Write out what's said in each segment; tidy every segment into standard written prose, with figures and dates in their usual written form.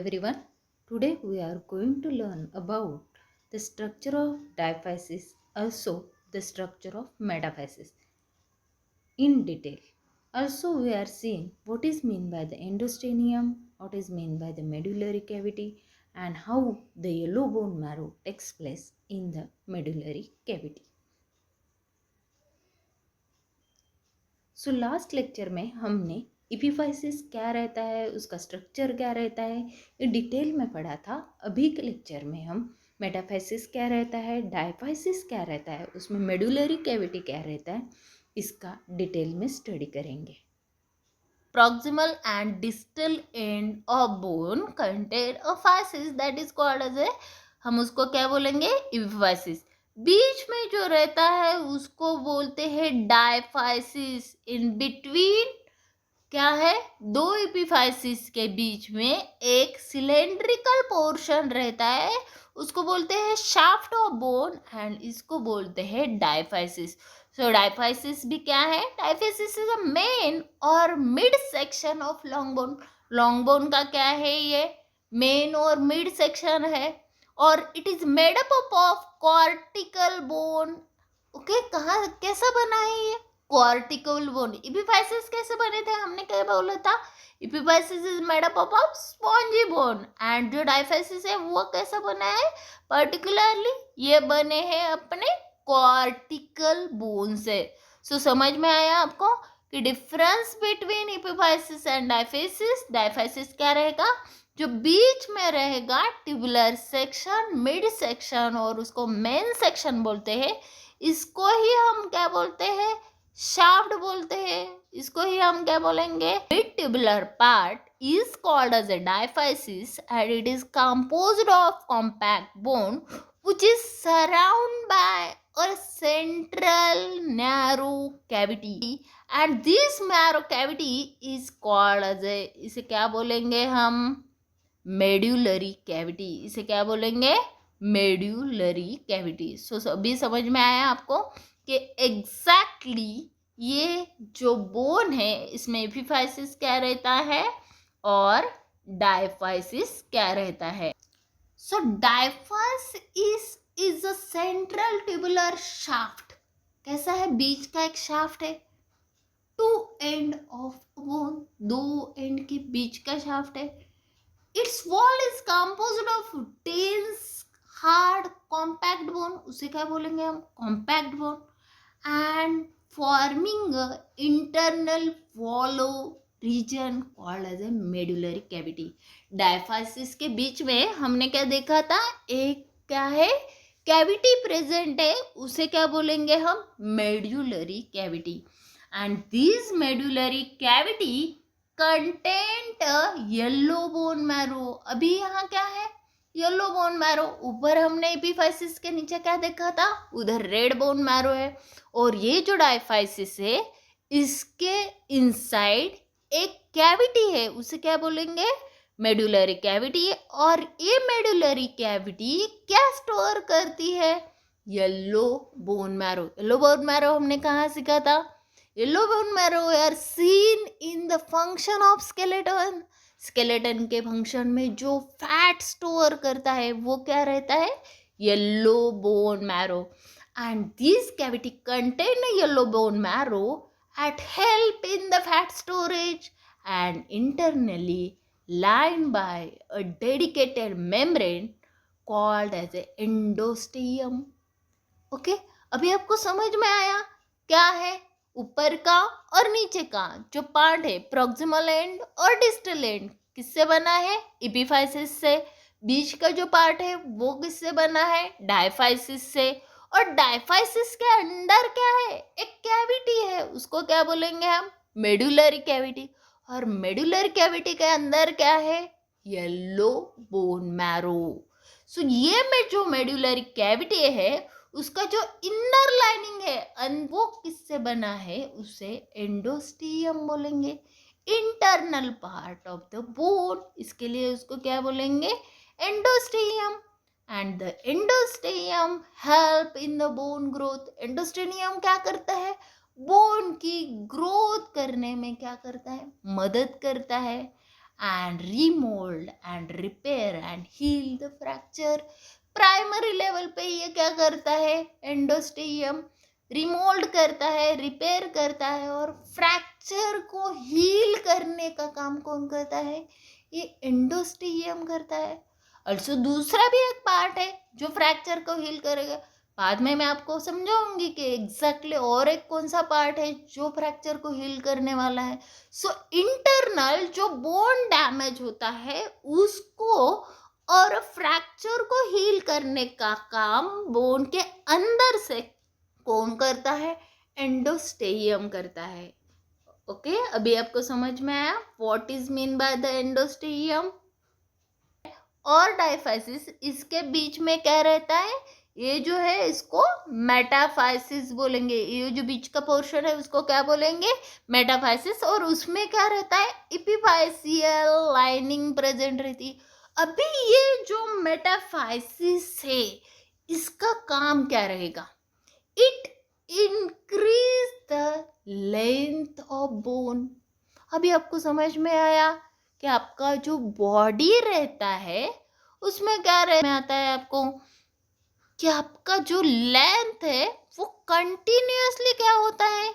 everyone. Today we are going to learn about the structure of diaphysis, also the structure of metaphysis in detail. Also, we are seeing what is meant by the endostenium, what is meant by the medullary cavity, and how the yellow bone marrow takes place in the medullary cavity. So last lecture में हमने इपिफाइसिस क्या रहता है, उसका structure क्या रहता है, ये डिटेल में पढ़ा था. अभी के लेक्चर में हम मेटाफाइसिस क्या रहता है, डायफाइसिस क्या रहता है, उसमें मेडुलरी कैविटी क्या रहता है, इसका डिटेल में स्टडी करेंगे. Proximal and distal end of bone contain a fascis that is called as a, हम उसको क्या बोलेंगे, इपिफाइसिस. बीच में जो रहता है उसको बोलते हैं डायफाइसिस. इन बिटवीन क्या है, दो इपिफाइसिस के बीच में एक सिलेंड्रिकल पोर्शन रहता है, उसको बोलते हैं शाफ्ट ऑफ बोन एंड इसको बोलते हैं डायफाइसिस. सो डायफाइसिस भी क्या है, डायफाइसिस इज अ मेन और mid section of long bone. Long bone का क्या है, ये मेन और मिड सेक्शन है और it is made up of cortical bone. Okay, कहाँ कैसा बना है ये, कॉर्टिकल बोन. इपिफाइसिस कैसे बने थे, हमने क्या बोला था, epiphysis is made up of spongy bone and जो डायफाइसिस है वो कैसा बना है, पर्टिकुलरली ये बने हैं अपने कॉर्टिकल बोन से. सो समझ में आया आपको कि difference between epiphysis and diaphysis. Diaphysis क्या रहेगा, जो बीच में रहेगा ट्यूबुलर सेक्शन, मिड सेक्शन और उसको मेन सेक्शन बोलते हैं. इसको ही हम क्या बोलते हैं, शाफ्ट बोलते हैं. इसको ही हम क्या बोलेंगे, mid tubular part is called as a diaphysis and it is composed of compact bone which is surrounded by a central narrow cavity and this narrow cavity is called as a, इसे क्या बोलेंगे हम, medullary cavity. इसे क्या बोलेंगे, medullary cavity. सो अभी समझ में आया आपको कि एग्जैक्टली ये जो बोन है इसमें एपिफाइसिस क्या रहता है और डायफाइसिस क्या रहता है. So diaphysis is a central tubular shaft. कैसा है, बीच का एक शाफ्ट है. टू एंड ऑफ बोन, दो एंड के बीच का शाफ्ट है. Its wall is composed of dense hard compact bone. उसे क्या बोलेंगे हम, compact bone. And forming internal hollow region called as a medullary cavity. Diaphysis के बीच में हमने क्या देखा था, एक क्या है, कैविटी प्रेजेंट है, उसे क्या बोलेंगे हम, medullary cavity. And this medullary cavity content yellow bone marrow. अभी यहाँ क्या है, येलो बोन मैरो. ऊपर हमने एपिफाइसिस के नीचे क्या देखा था, उधर रेड बोन मैरो है. और ये जो डायफाइसिस है इसके इनसाइड एक कैविटी है, उसे क्या बोलेंगे, मेडुलरी कैविटी. और ये मेडुलरी कैविटी क्या स्टोर करती है, yellow bone marrow. Yellow bone marrow हमने कहाँ सीखा था, yellow bone marrow are seen in the function of skeleton. Skeleton के फंक्शन में जो फैट स्टोर करता है वो क्या रहता है, yellow bone marrow. And this cavity contain yellow bone marrow at help in the fat storage and internally lined by a dedicated membrane called as a endosteum. Okay, अभी आपको समझ में आया क्या है, ऊपर का और नीचे का जो पार्ट है, प्रॉक्सिमल एंड और डिस्टल एंड किससे बना है, इपिफाइसिस से. बीच का जो पार्ट है वो किससे बना है, डायफाइसिस से. और डायफाइसिस के अंदर क्या है, एक कैविटी है, उसको क्या बोलेंगे हम, मेडुलरी कैविटी. और मेडुलरी कैविटी के अंदर क्या है, येलो बोन मैरो. सो ये में जो मेडुलरी कैविटी है उसका जो इनर लाइनिंग है वो किससे बना है, उसे एंडोस्टियम बोलेंगे, internal part of the bone. इसके लिए उसको क्या बोलेंगे, endosteum. And the endosteum help in the bone growth. Endosteum क्या करता है, बोन की ग्रोथ करने में क्या करता है, मदद करता है. and remold and repair and heal the fracture. Primary level पे ये क्या करता है, एंडोस्टेडियम रिमोल्ड करता है, रिपेयर करता है, और फ्रैक्चर को हील करने का काम कौन करता है, ये एंडोस्टेडियम करता है। ऑल्सो दूसरा भी एक पार्ट है जो फ्रैक्चर को हील करेगा, बाद में मैं आपको समझाऊंगी कि एग्जैक्टली और एक कौन सा पार्ट है जो फ्रैक्चर को हील करने वाला है। सो इंटरनल जो बोन डैमेज होता है उसको और फ्रैक्चर को हील करने का काम बोन के अंदर से कौन करता है, एंडोस्टेडियम करता है। ओके, अभी आपको समझ में आया what is mean by the endosteum और डायफाइसिस, इसके बीच में क्या रहता है, ये जो है इसको मेटाफाइसिस बोलेंगे, ये जो बीच का पोर्शन है उसको क्या बोलेंगे, मेटाफाइसिस, और उसमें क्या रहता है, एपिफाइसियल लाइनिंग प्रेजेंट रहती है। अभी ये जो मेटाफाइसिस है इसका काम क्या रहेगा, it increase the length of bone. अभी आपको समझ में आया कि आपका जो बॉडी रहता है उसमें क्या में आता है आपको कि आपका जो लेंथ है वो कंटिन्यूअसली क्या होता है,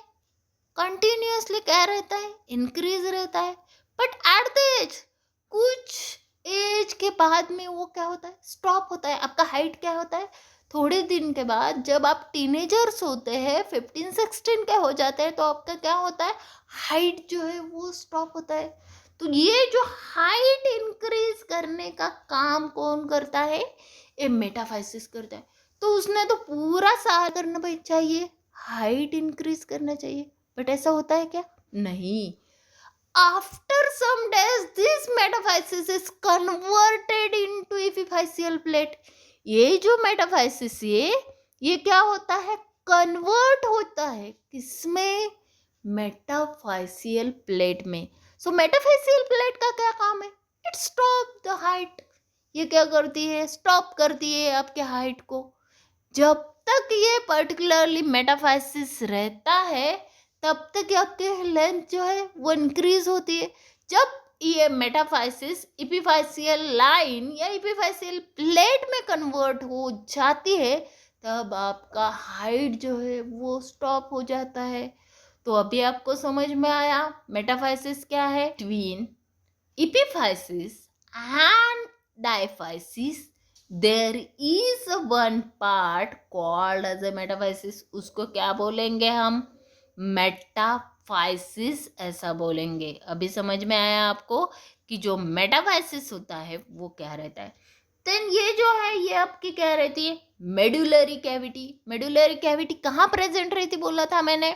कंटिन्यूअसली क्या रहता है, इंक्रीज रहता है। बट एट द एज, कुछ एज के बाद में वो क्या होता है, स्टॉप होता है। आपका हाइट क्या होता है, थोड़े दिन के बाद जब आप टीनेजर्स होते हैं, 15-16 के हो जाते हैं, तो आपका क्या होता है, हाइट जो है वो स्टॉप होता है। तो ये जो हाइट इंक्रीज करने का काम कौन करता है, ये मेटाफाइसिस करता है। तो उसने तो पूरा साल करना भाई चाहिए, हाइट इंक्रीज करना चाहिए, बट ऐसा होता है क्या, नहीं। After some days this metaphysis is converted into epiphyseal plate. ये जो मेटाफाइसिस ये क्या होता है, कन्वर्ट होता है किसमें, मेटाफाइसियल प्लेट में। सो मेटाफाइसियल प्लेट का क्या काम है, इट स्टॉप द हाइट। ये क्या करती है, स्टॉप करती है आपके हाइट को। जब तक ये पर्टिकुलरली मेटाफाइसिस रहता है तब तक आपके लेंथ जो है वो इंक्रीज होती है। जब ये मेटाफाइसिस एपिफाइसियल लाइन या एपिफाइसियल प्लेट में कन्वर्ट हो जाती है तब आपका हाइट जो है वो स्टॉप हो जाता है। तो अभी आपको समझ में आया मेटाफाइसिस क्या है, tween epiphysis and diaphysis there is one part called as a metaphysis. उसको क्या बोलेंगे हम, मेटाफाइसिस ऐसा बोलेंगे। अभी समझ में आया आपको कि जो मेटाफाइसिस होता है वो क्या रहता है। देन ये जो है ये आपकी क्या रहती है, मेडुलरी कैविटी। मेडुलरी कैविटी कहाँ प्रेजेंट रहती बोला था मैंने,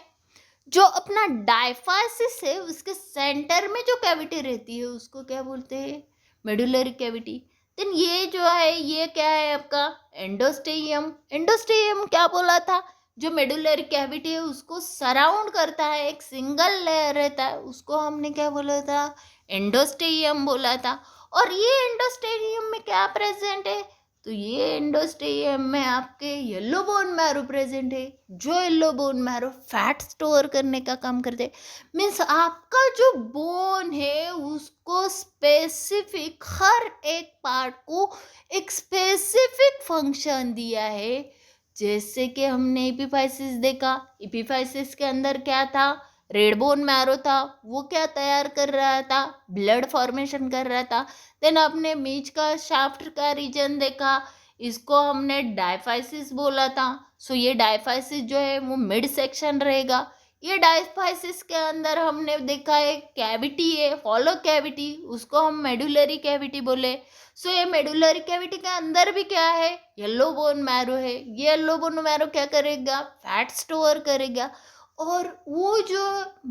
जो अपना डायफाइसिस है उसके सेंटर में जो कैविटी रहती है उसको क्या बोलते हैं, मेडुलरी कैविटी। देन ये जो है ये क्या है आपका, एंडोस्टेडियम। एंडोस्टेडियम क्या बोला था, जो मेडुलरी कैविटी है उसको सराउंड करता है, एक सिंगल लेयर रहता है, उसको हमने क्या बोला था, एंडोस्टेडियम बोला था। और ये एंडोस्टेडियम में क्या प्रेजेंट है, तो ये एंडोस्टेडियम में आपके येलो बोन मैरो प्रेजेंट है। जो yellow bone marrow fat store करने का काम करते हैं। मीन्स आपका जो बोन है उसको स्पेसिफिक, हर एक पार्ट को एक स्पेसिफिक फंक्शन दिया है। जैसे कि हमने एपिफाइसिस देखा, एपिफाइसिस के अंदर क्या था, रेड बोन मैरो था, वो क्या तैयार कर रहा था, ब्लड फॉर्मेशन कर रहा था। देन आपने बीच का शाफ्ट का रीजन देखा, इसको हमने डायफाइसिस बोला था। सो ये डायफाइसिस जो है वो मिड सेक्शन रहेगा। ये डायफाइसिस के अंदर हमने देखा है कैविटी है, हॉलो कैविटी, उसको हम मेडुलरी कैविटी बोले। सो ये मेडुलरी कैविटी के अंदर भी क्या है, येलो बोन मैरो है। ये येलो बोन मैरो क्या करेगा, फैट स्टोर करेगा। और वो जो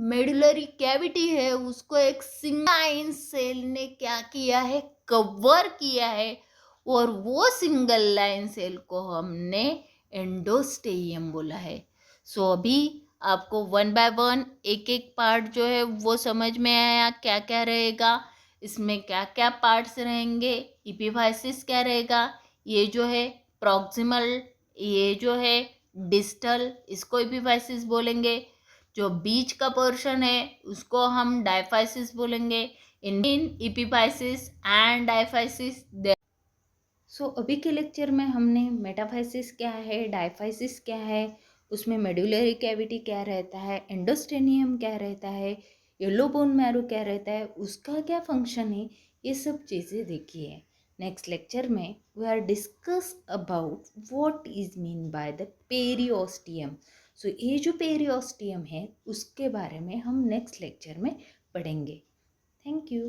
मेडुलरी कैविटी है उसको एक सिंगल सेल ने क्या किया है, कवर किया है। और वो सिंगल लाइन सेल को हमने एंडोस्टेडियम बोला है। सो अभी आपको वन बाय वन एक एक पार्ट जो है वो समझ में आया, क्या क्या रहेगा इसमें, क्या क्या पार्ट्स रहेंगे। एपिफाइसिस क्या रहेगा, ये जो है प्रॉक्सिमल, ये जो है डिस्टल, इसको एपिफाइसिस बोलेंगे। जो बीच का पोर्शन है उसको हम डायफाइसिस बोलेंगे। in epiphysis and diaphysis there। सो अभी के लेक्चर में हमने मेटाफाइसिस क्या है, डायफाइसिस क्या है, उसमें मेडुलरी कैविटी क्या रहता है, एंडोस्टेनियम क्या रहता है, येलो बोन मैरो क्या रहता है, उसका क्या फंक्शन है, ये सब चीज़ें देखी है। नेक्स्ट लेक्चर में we are discuss about what is mean by the periosteum. So ये जो पेरियोस्टियम है उसके बारे में हम नेक्स्ट लेक्चर में पढ़ेंगे। Thank you.